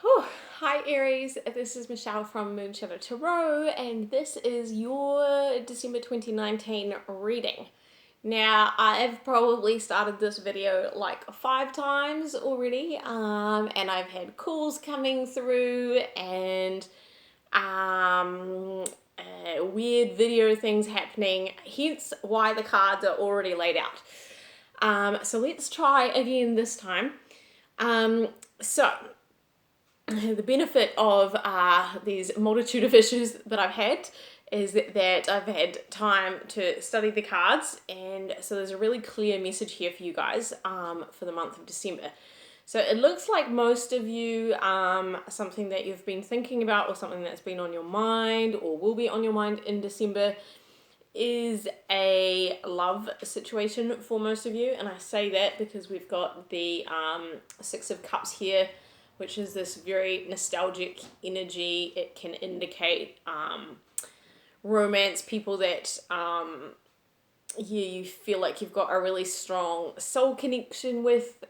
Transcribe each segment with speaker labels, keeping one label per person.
Speaker 1: Whew. Hi Aries, this is Michelle from Moonshadow Tarot, and this is your December 2019 reading. Now, I've probably started this video like 5 times already, and I've had calls coming through and weird video things happening, hence why the cards are already laid out. So let's try again this time. So the benefit of these multitude of issues that I've had is that I've had time to study the cards, and so there's a really clear message here for you guys for the month of December. So it looks like most of you, something that you've been thinking about or something that's been on your mind or will be on your mind in December is a love situation for most of you. And I say that because we've got the Six of Cups here, which is this very nostalgic energy. It can indicate romance, people that you feel like you've got a really strong soul connection with.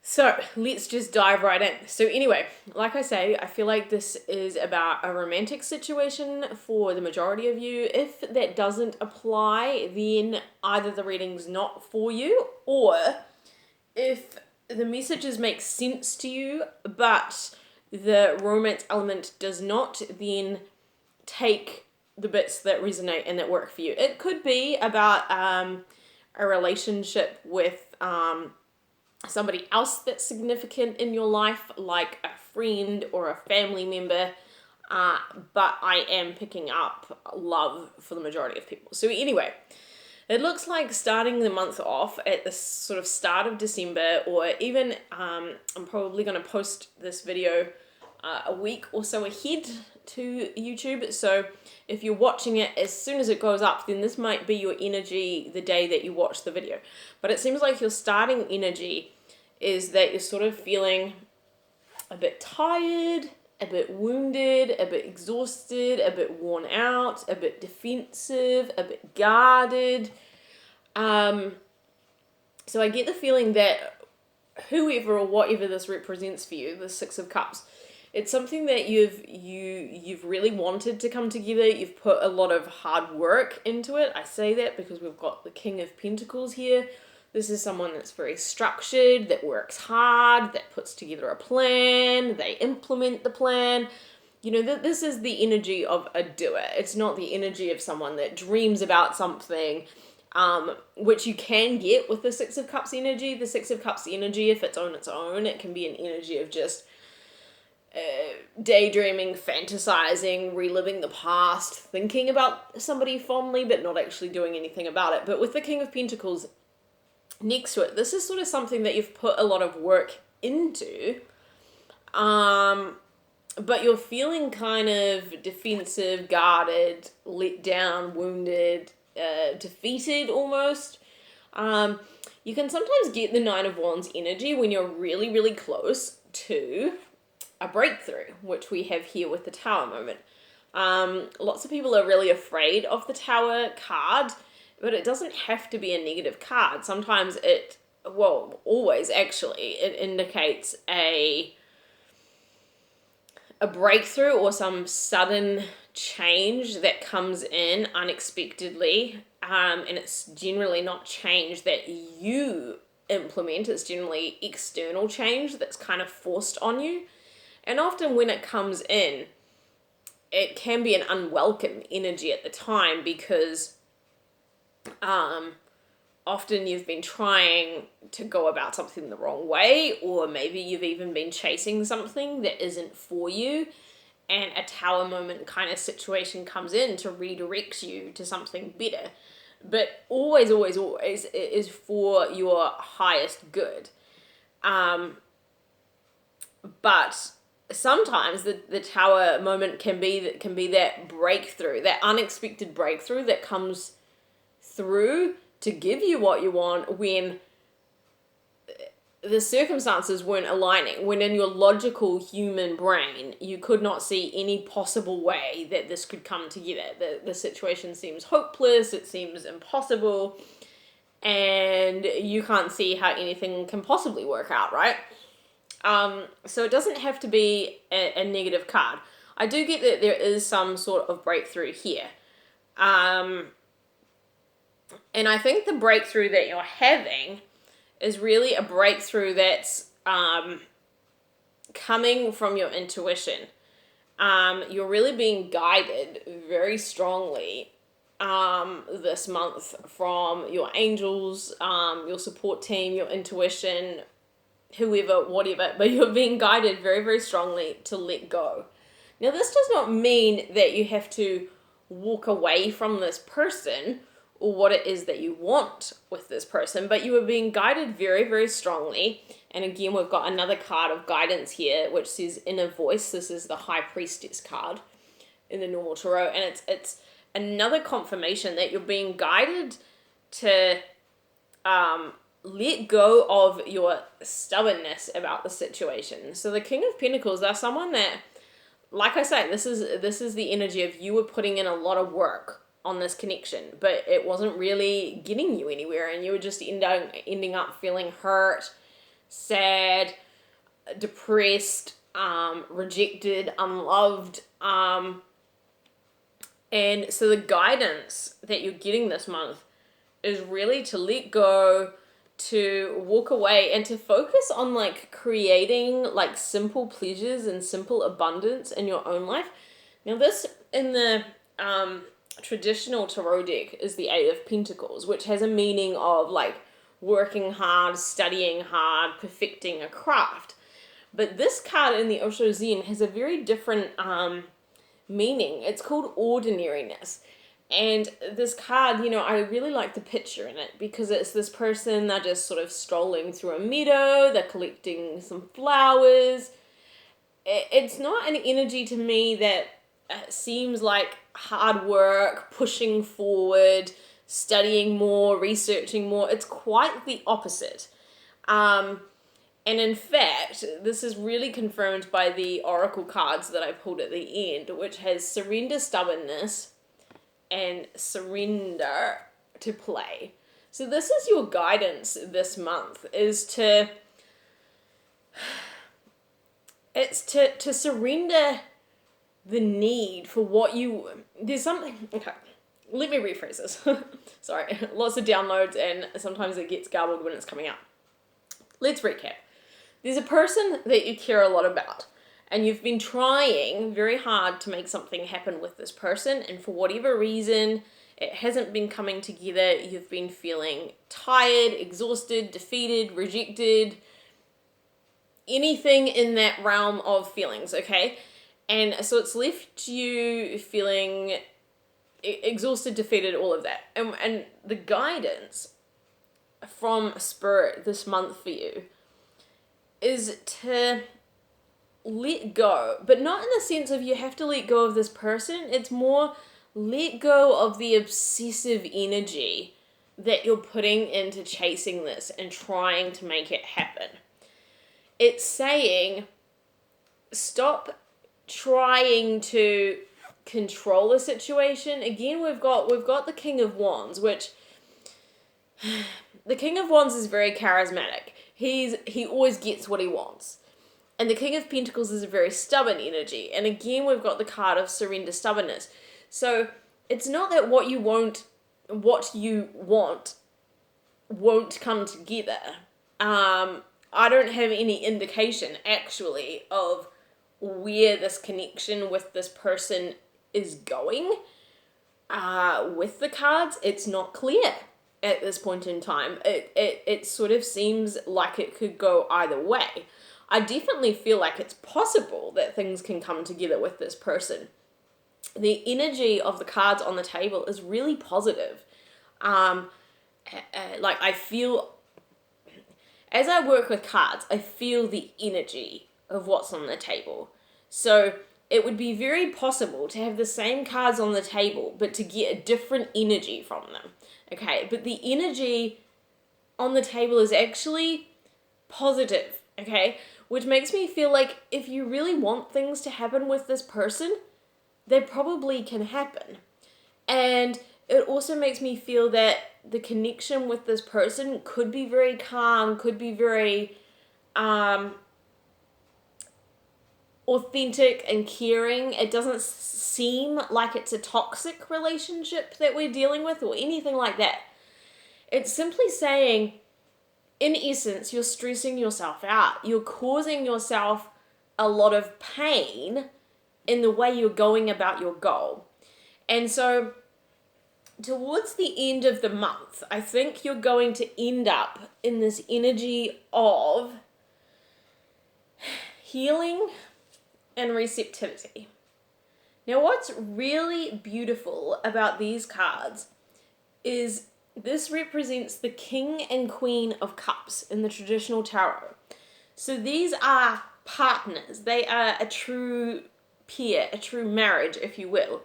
Speaker 1: So let's just dive right in. So anyway, like I say, I feel like this is about a romantic situation for the majority of you. If that doesn't apply, then either the reading's not for you, or if the messages make sense to you, but the romance element does not, then take the bits that resonate and that work for you. It could be about a relationship with somebody else that's significant in your life, like a friend or a family member. But I am picking up love for the majority of people. So anyway, it looks like starting the month off at the sort of start of December, or even I'm probably going to post this video a week or so ahead to YouTube. So if you're watching it as soon as it goes up, then this might be your energy the day that you watch the video. But it seems like your starting energy is that you're sort of feeling a bit tired, a bit wounded, a bit exhausted, a bit worn out, a bit defensive, a bit guarded. So I get the feeling that whoever or whatever this represents for you, the Six of Cups, it's something that you've really wanted to come together. You've put a lot of hard work into it. I say that because we've got the King of Pentacles here. This is someone that's very structured, that works hard, that puts together a plan, they implement the plan. You know, this is the energy of a doer. It's not the energy of someone that dreams about something, which you can get with the Six of Cups energy. The Six of Cups energy, if it's on its own, it can be an energy of just daydreaming, fantasizing, reliving the past, thinking about somebody fondly, but not actually doing anything about it. But with the King of Pentacles next to it, this is sort of something that you've put a lot of work into, but you're feeling kind of defensive, guarded, let down, wounded, defeated almost. You can sometimes get the Nine of Wands energy when you're really, really close to a breakthrough, which we have here with the Tower moment. Lots of people are really afraid of the Tower card, but it doesn't have to be a negative card. Sometimes always actually, it indicates a breakthrough or some sudden change that comes in unexpectedly. And it's generally not change that you implement, it's generally external change that's kind of forced on you. And often when it comes in, it can be an unwelcome energy at the time because often you've been trying to go about something the wrong way, or maybe you've even been chasing something that isn't for you, and a Tower moment kind of situation comes in to redirect you to something better. But always, always, always, it is for your highest good. But sometimes the Tower moment can be that breakthrough, that unexpected breakthrough that comes through to give you what you want when the circumstances weren't aligning, when in your logical human brain you could not see any possible way that this could come together. The situation seems hopeless, it seems impossible, and you can't see how anything can possibly work out, right? So it doesn't have to be a negative card. I do get that there is some sort of breakthrough here. And I think the breakthrough that you're having is really a breakthrough that's coming from your intuition. You're really being guided very strongly this month from your angels, your support team, your intuition, whoever, whatever, but you're being guided very, very strongly to let go. Now, this does not mean that you have to walk away from this person or what it is that you want with this person, but you are being guided very, very strongly. And again, we've got another card of guidance here, which says inner voice. This is the High Priestess card in the normal tarot, and it's another confirmation that you're being guided to let go of your stubbornness about the situation. So the King of Pentacles, they're someone that, like I say, this is the energy of you were putting in a lot of work on this connection, but it wasn't really getting you anywhere, and you were just ending up feeling hurt, sad, depressed, rejected, unloved, and so the guidance that you're getting this month is really to let go, to walk away, and to focus on like creating like simple pleasures and simple abundance in your own life. Now this in the traditional tarot deck is the Eight of Pentacles, which has a meaning of like working hard, studying hard, perfecting a craft. But this card in the Osho Zen has a very different meaning. It's called ordinariness. And this card, you know, I really like the picture in it because it's this person, they're just sort of strolling through a meadow, they're collecting some flowers. It's not an energy to me that seems like hard work, pushing forward, studying more, researching more. It's quite the opposite. And in fact, this is really confirmed by the oracle cards that I pulled at the end, which has surrender, stubbornness, and surrender to play. So this is your guidance this month, is to surrender the need for what you, there's something, okay, let me rephrase this. Sorry, lots of downloads and sometimes it gets garbled when it's coming out. Let's recap. There's a person that you care a lot about, and you've been trying very hard to make something happen with this person, and for whatever reason, it hasn't been coming together. You've been feeling tired, exhausted, defeated, rejected, anything in that realm of feelings, okay? And so it's left you feeling exhausted, defeated, all of that. And the guidance from Spirit this month for you is to let go, but not in the sense of you have to let go of this person. It's more let go of the obsessive energy that you're putting into chasing this and trying to make it happen. It's saying stop trying to control the situation. Again, we've got the King of Wands, which the King of Wands is very charismatic. He always gets what he wants. And the King of Pentacles is a very stubborn energy. And again, we've got the card of surrender, stubbornness. So it's not that what you want won't come together. I don't have any indication actually of where this connection with this person is going. With the cards, it's not clear at this point in time. It sort of seems like it could go either way. I definitely feel like it's possible that things can come together with this person. The energy of the cards on the table is really positive. Like I feel, as I work with cards, I feel the energy of what's on the table. So it would be very possible to have the same cards on the table, but to get a different energy from them. Okay, but the energy on the table is actually positive, okay? Which makes me feel like if you really want things to happen with this person, they probably can happen. And it also makes me feel that the connection with this person could be very calm, could be very authentic and caring. It doesn't seem like it's a toxic relationship that we're dealing with or anything like that. It's simply saying, in essence, you're stressing yourself out. You're causing yourself a lot of pain in the way you're going about your goal. And so towards the end of the month, I think you're going to end up in this energy of healing and receptivity. Now, what's really beautiful about these cards is this represents the King and Queen of Cups in the traditional tarot. So these are partners. They are a true pair, a true marriage, if you will.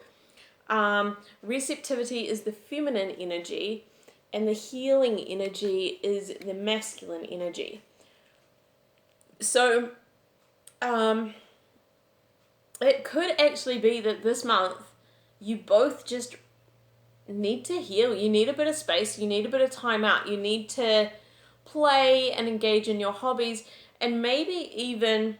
Speaker 1: Receptivity is the feminine energy, and the healing energy is the masculine energy. So, it could actually be that this month you both just need to heal. You need a bit of space. You need a bit of time out. You need to play and engage in your hobbies, and maybe even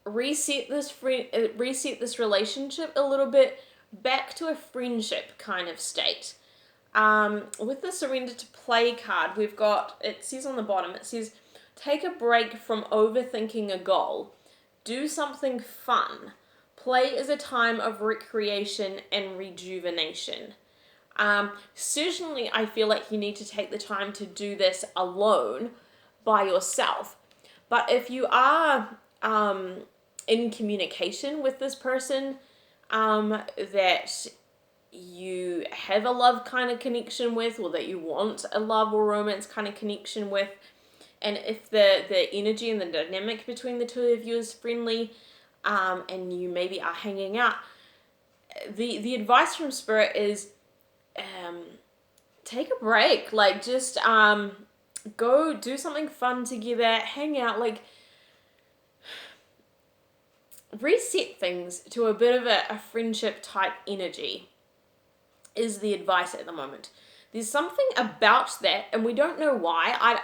Speaker 1: reset this relationship a little bit back to a friendship kind of state. With the surrender to play card, we've got, it says on the bottom, it says, take a break from overthinking a goal. Do something fun. Play is a time of recreation and rejuvenation. Certainly, I feel like you need to take the time to do this alone by yourself. But if you are in communication with this person that you have a love kind of connection with, or that you want a love or romance kind of connection with, and if the energy and the dynamic between the two of you is friendly, and you maybe are hanging out, the advice from Spirit is take a break. Like, just go do something fun together, hang out, like reset things to a bit of a friendship type energy is the advice at the moment. There's something about that, and we don't know why.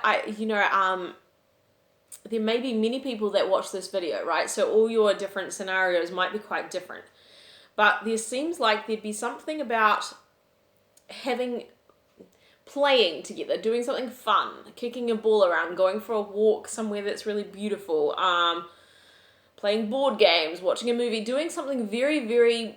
Speaker 1: There may be many people that watch this video, right? So all your different scenarios might be quite different. But there seems like there'd be something about playing together, doing something fun, kicking a ball around, going for a walk somewhere that's really beautiful, playing board games, watching a movie, doing something very, very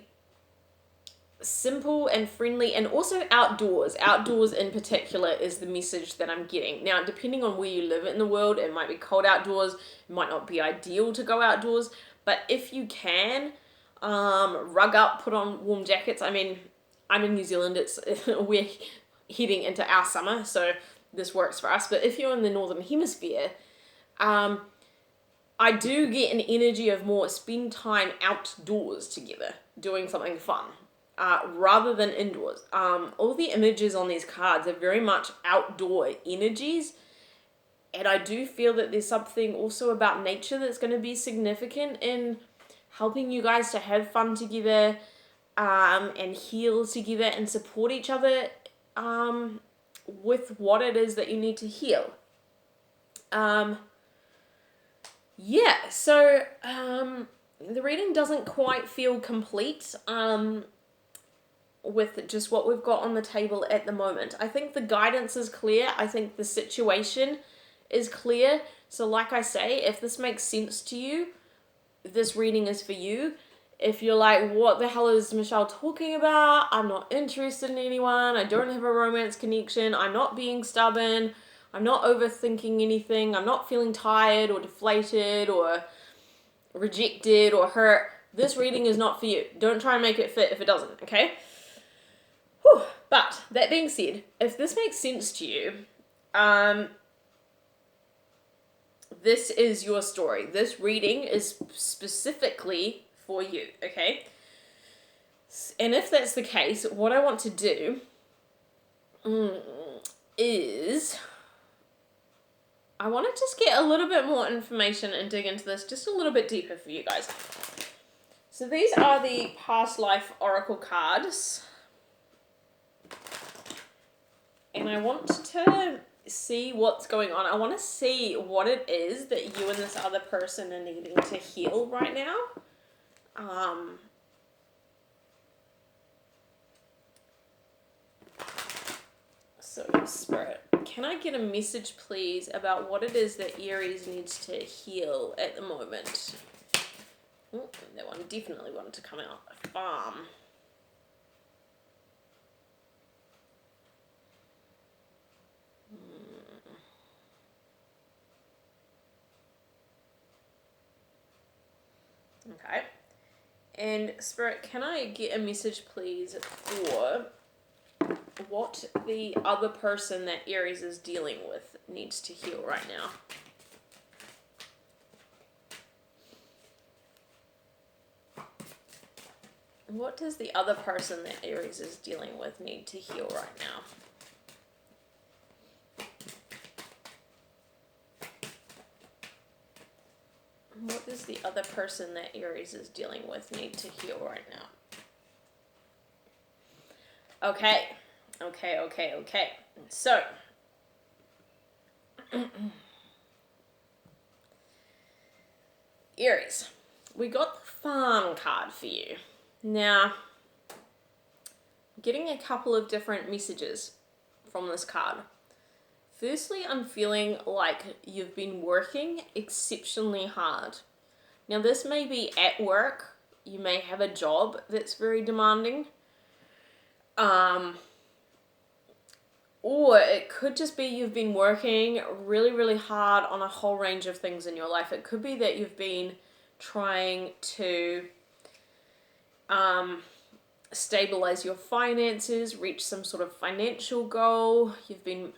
Speaker 1: simple and friendly, and also outdoors. Outdoors in particular is the message that I'm getting. Now, depending on where you live in the world, it might be cold outdoors, it might not be ideal to go outdoors, but if you can, rug up, put on warm jackets. I mean, I'm in New Zealand, we're heading into our summer, so this works for us, but if you're in the Northern Hemisphere, I do get an energy of more spend time outdoors together, doing something fun. Rather than indoors. All the images on these cards are very much outdoor energies, and I do feel that there's something also about nature that's going to be significant in helping you guys to have fun together, and heal together and support each other with what it is that you need to heal. So the reading doesn't quite feel complete with just what we've got on the table at the moment. I think the guidance is clear. I think the situation is clear. So like I say, if this makes sense to you, this reading is for you. If you're like, what the hell is Michelle talking about? I'm not interested in anyone. I don't have a romance connection. I'm not being stubborn. I'm not overthinking anything. I'm not feeling tired or deflated or rejected or hurt. This reading is not for you. Don't try and make it fit if it doesn't, okay? Whew. But that being said, if this makes sense to you, this is your story. This reading is specifically for you, okay? And if that's the case, what I want to do is I want to just get a little bit more information and dig into this just a little bit deeper for you guys. So these are the past life oracle cards. And I want to see what's going on. I want to see what it is that you and this other person are needing to heal right now. So, Spirit, can I get a message, please, about what it is that Aries needs to heal at the moment? Oh, that one definitely wanted to come out. Farm. Okay. And Spirit, can I get a message, please, for what the other person that Aries is dealing with needs to heal right now? What does the other person that Aries is dealing with need to heal right now? What does the other person that Aries is dealing with need to heal right now? Okay. So, Aries, we got the farm card for you. Now, I'm getting a couple of different messages from this card. Firstly, I'm feeling like you've been working exceptionally hard. Now, this may be at work. You may have a job that's very demanding. Or it could just be you've been working really, really hard on a whole range of things in your life. It could be that you've been trying to stabilize your finances, reach some sort of financial goal. You've been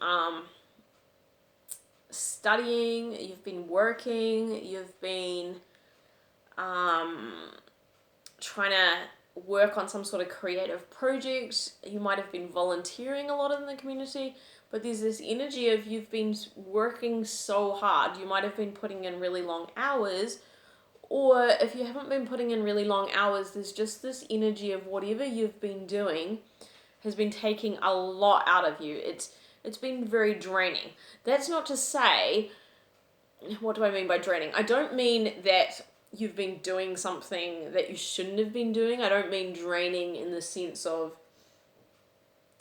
Speaker 1: studying, you've been working, you've been trying to work on some sort of creative project. You might have been volunteering a lot in the community, but there's this energy of you've been working so hard. You might have been putting in really long hours, or if you haven't been putting in really long hours, there's just this energy of whatever you've been doing has been taking a lot out of you. It's been very draining. That's not to say, what do I mean by draining? I don't mean that you've been doing something that you shouldn't have been doing. I don't mean draining in the sense of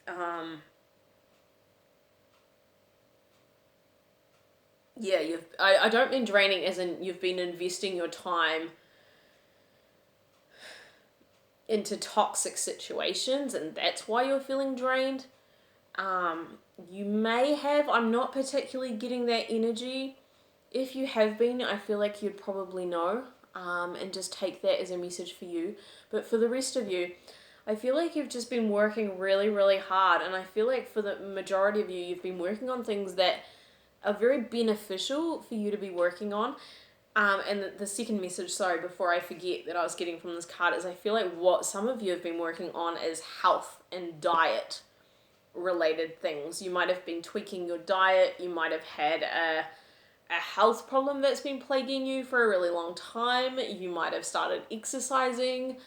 Speaker 1: I don't mean draining as in you've been investing your time into toxic situations and that's why you're feeling drained. You may have, I'm not particularly getting that energy. If you have been, I feel like you'd probably know, and just take that as a message for you. But for the rest of you, I feel like you've just been working really, really hard. And I feel like for the majority of you, you've been working on things that are very beneficial for you to be working on. And the second message, sorry, before I forget that I was getting from this card, is I feel like what some of you have been working on is health and diet related things. You might have been tweaking your diet. You might have had a health problem that's been plaguing you for a really long time. You might have started exercising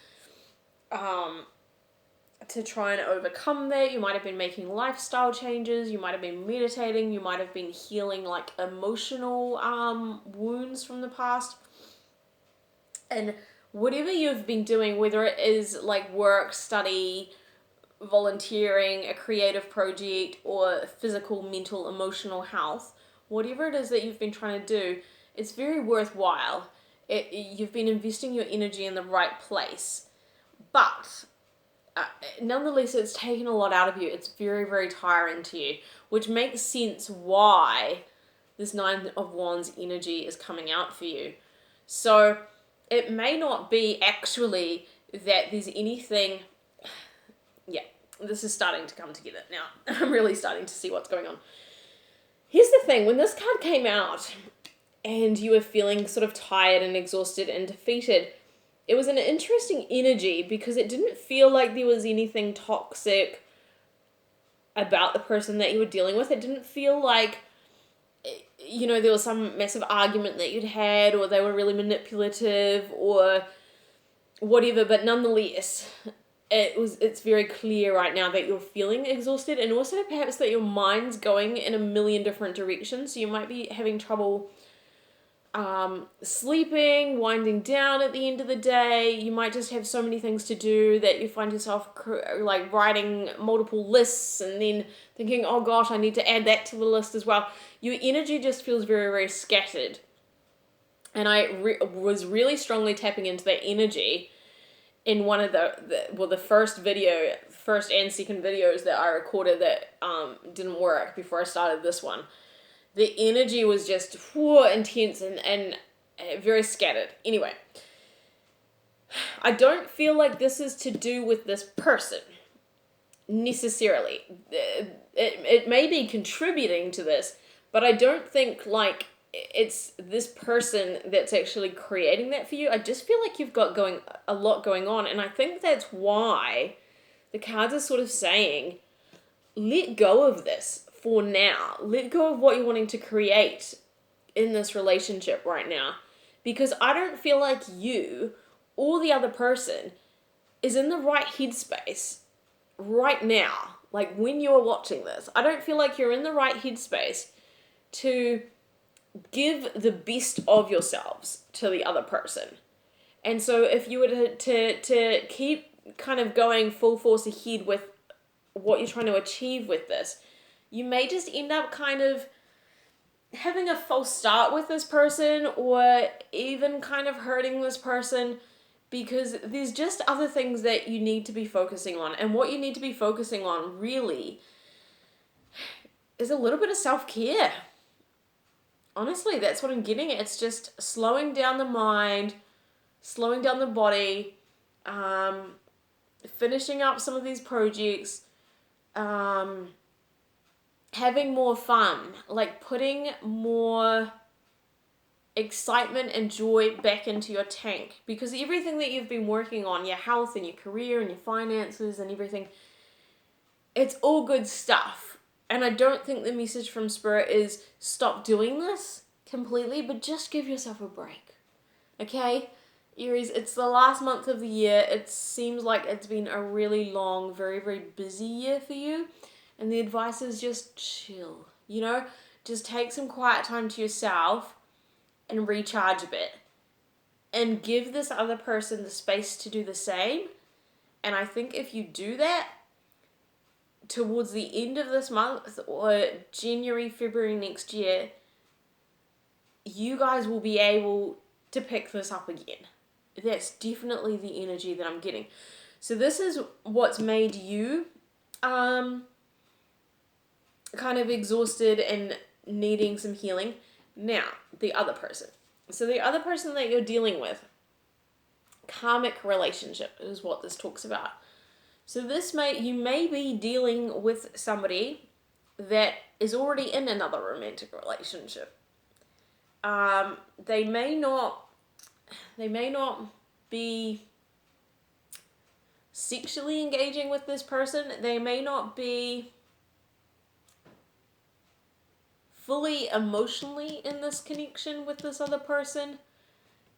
Speaker 1: to try and overcome that. You might have been making lifestyle changes. You might have been meditating. You might have been healing like emotional wounds from the past. And whatever you've been doing, whether it is like work, study, volunteering, a creative project, or physical, mental, emotional health, whatever it is that you've been trying to do, it's very worthwhile. You've been investing your energy in the right place. But nonetheless, it's taken a lot out of you. It's very, very tiring to you, which makes sense why this Nine of Wands energy is coming out for you. So it may not be actually that there's anything... Yeah, this is starting to come together now. I'm really starting to see what's going on. Here's the thing, when this card came out and you were feeling sort of tired and exhausted and defeated, it was an interesting energy because it didn't feel like there was anything toxic about the person that you were dealing with. It didn't feel like, you know, there was some massive argument that you'd had or they were really manipulative or whatever, but nonetheless, it's very clear right now that you're feeling exhausted, and also perhaps that your mind's going in a million different directions. So you might be having trouble sleeping, winding down at the end of the day. You might just have so many things to do that you find yourself like writing multiple lists and then thinking, oh gosh, I need to add that to the list as well. Your energy just feels very, very scattered. And I was really strongly tapping into that energy in one of the first and second videos that I recorded that didn't work before I started this one. The energy was just intense and very scattered. Anyway, I don't feel like this is to do with this person necessarily. It may be contributing to this, but I don't think like it's this person that's actually creating that for you. I just feel like you've got a lot going on, and I think that's why the cards are sort of saying, let go of this for now. Let go of what you're wanting to create in this relationship right now. Because I don't feel like you or the other person is in the right headspace right now. Like when you're watching this, I don't feel like you're in the right headspace to give the best of yourselves to the other person. And so if you were to keep kind of going full force ahead with what you're trying to achieve with this, you may just end up kind of having a false start with this person, or even kind of hurting this person, because there's just other things that you need to be focusing on. And what you need to be focusing on really is a little bit of self-care. Honestly, that's what I'm getting at. It's just slowing down the mind, slowing down the body, finishing up some of these projects, having more fun, like putting more excitement and joy back into your tank, because everything that you've been working on, your health and your career and your finances and everything, it's all good stuff. And I don't think the message from Spirit is stop doing this completely, but just give yourself a break. Okay? Aries, it's the last month of the year. It seems like it's been a really long, very, very busy year for you. And the advice is just chill. You know? Just take some quiet time to yourself and recharge a bit. And give this other person the space to do the same. And I think if you do that, towards the end of this month or January, February next year, you guys will be able to pick this up again. That's definitely the energy that I'm getting. So this is what's made you kind of exhausted and needing some healing. Now, the other person. So the other person that you're dealing with, karmic relationship is what this talks about. So you may be dealing with somebody that is already in another romantic relationship. They may not be sexually engaging with this person. They may not be fully emotionally in this connection with this other person.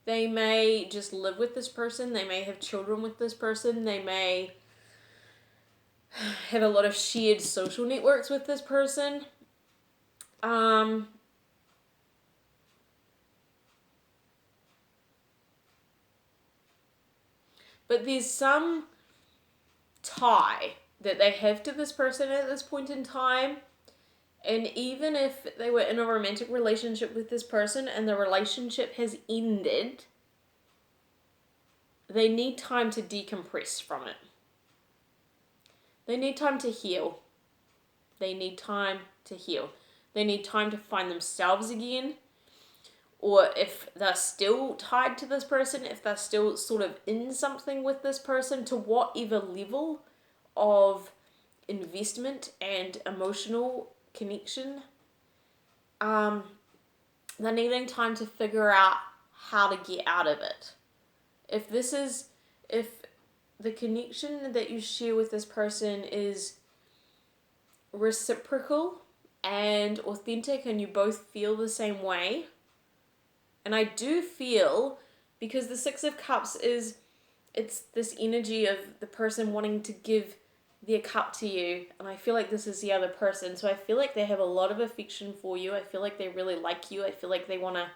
Speaker 1: They may just live with this person. They may have children with this person. They may have a lot of shared social networks with this person. But there's some tie that they have to this person at this point in time. And even if they were in a romantic relationship with this person and the relationship has ended, they need time to decompress from it. They need time to heal. They need time to heal. They need time to find themselves again. Or if they're still tied to this person, if they're still sort of in something with this person, to whatever level of investment and emotional connection, they're needing time to figure out how to get out of it. If the connection that you share with this person is reciprocal and authentic and you both feel the same way, and I do feel, because the Six of Cups is it's this energy of the person wanting to give their cup to you, and I feel like this is the other person. So I feel like they have a lot of affection for you. I feel like they really like you. I feel like they want to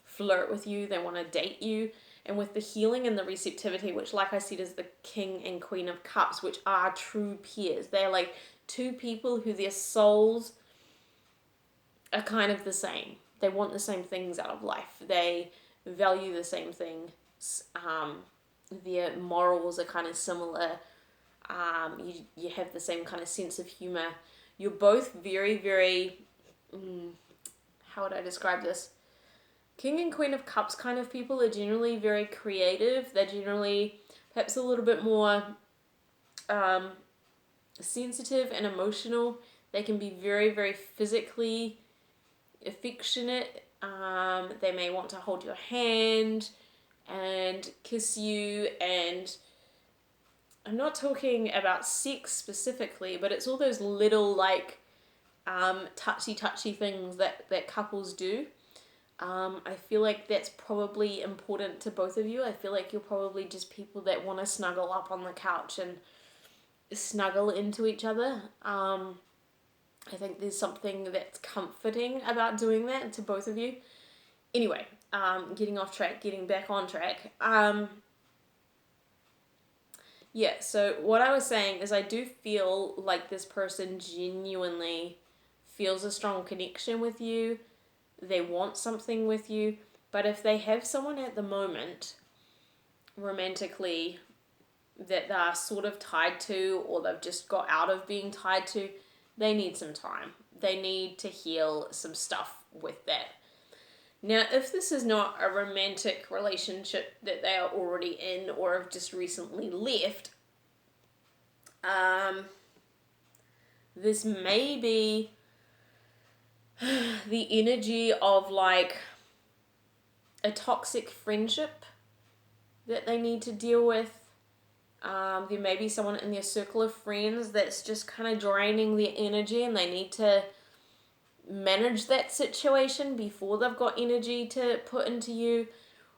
Speaker 1: flirt with you. They want to date you. And with the healing and the receptivity, which, like I said, is the King and Queen of Cups, which are true peers. They're like two people who their souls are kind of the same. They want the same things out of life. They value the same things. Their morals are kind of similar. You have the same kind of sense of humor. You're both very, very, how would I describe this? King and Queen of Cups kind of people are generally very creative. They're generally perhaps a little bit more sensitive and emotional. They can be very, very physically affectionate. They may want to hold your hand and kiss you, and I'm not talking about sex specifically, but it's all those little like touchy things that couples do. I feel like that's probably important to both of you. I feel like you're probably just people that want to snuggle up on the couch and snuggle into each other. I think there's something that's comforting about doing that to both of you. Anyway, getting off track, getting back on track. Yeah, so what I was saying is I do feel like this person genuinely feels a strong connection with you. They want something with you. But if they have someone at the moment, romantically, that they're sort of tied to, or they've just got out of being tied to, they need some time. They need to heal some stuff with that. Now, if this is not a romantic relationship that they are already in or have just recently left, this may be the energy of like a toxic friendship that they need to deal with. There may be someone in their circle of friends that's just kind of draining their energy, and they need to manage that situation before they've got energy to put into you.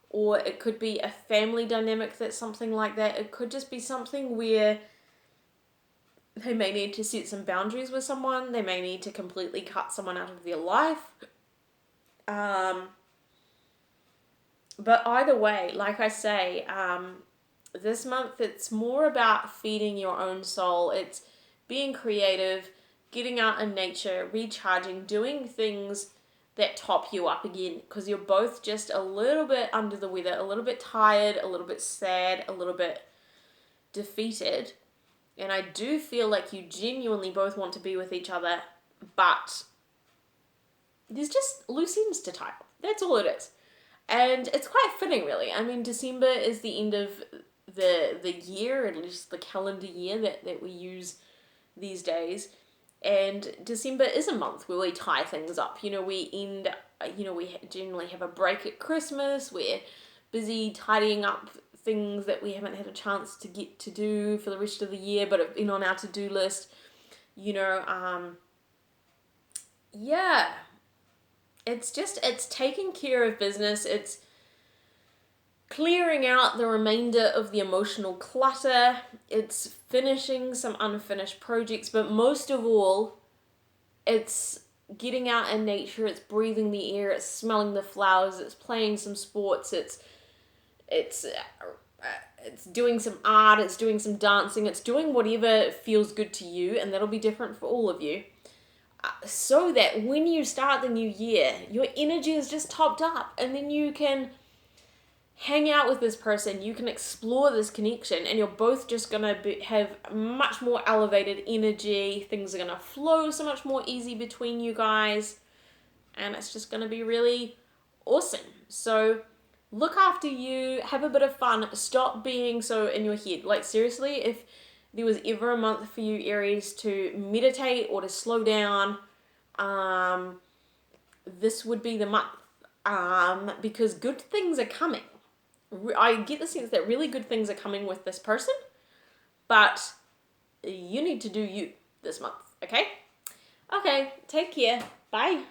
Speaker 1: Or it could be a family dynamic that's something like that. It could just be something where they may need to set some boundaries with someone. They may need to completely cut someone out of their life. But either way, like I say, this month it's more about feeding your own soul. It's being creative, getting out in nature, recharging, doing things that top you up again, because you're both just a little bit under the weather, a little bit tired, a little bit sad, a little bit defeated. And I do feel like you genuinely both want to be with each other, but there's just loose ends to tie up. That's all it is. And it's quite fitting, really. I mean, December is the end of the year, at least the calendar year that we use these days. And December is a month where we tie things up. We we generally have a break at Christmas. We're busy tidying up things that we haven't had a chance to get to do for the rest of the year, but have been on our to-do list. Yeah. It's taking care of business. It's clearing out the remainder of the emotional clutter. It's finishing some unfinished projects, but most of all, it's getting out in nature. It's breathing the air. It's smelling the flowers. It's playing some sports. It's doing some art. It's doing some dancing. It's doing whatever feels good to you, and that'll be different for all of you. So that when you start the new year, your energy is just topped up, and then you can hang out with this person, you can explore this connection, and you're both just going to have much more elevated energy. Things are going to flow so much more easy between you guys, and it's just going to be really awesome. So look after you, have a bit of fun, stop being so in your head. Like, seriously, if there was ever a month for you, Aries, to meditate or to slow down, this would be the month, because good things are coming. I get the sense that really good things are coming with this person, but you need to do you this month, okay? Okay, take care. Bye.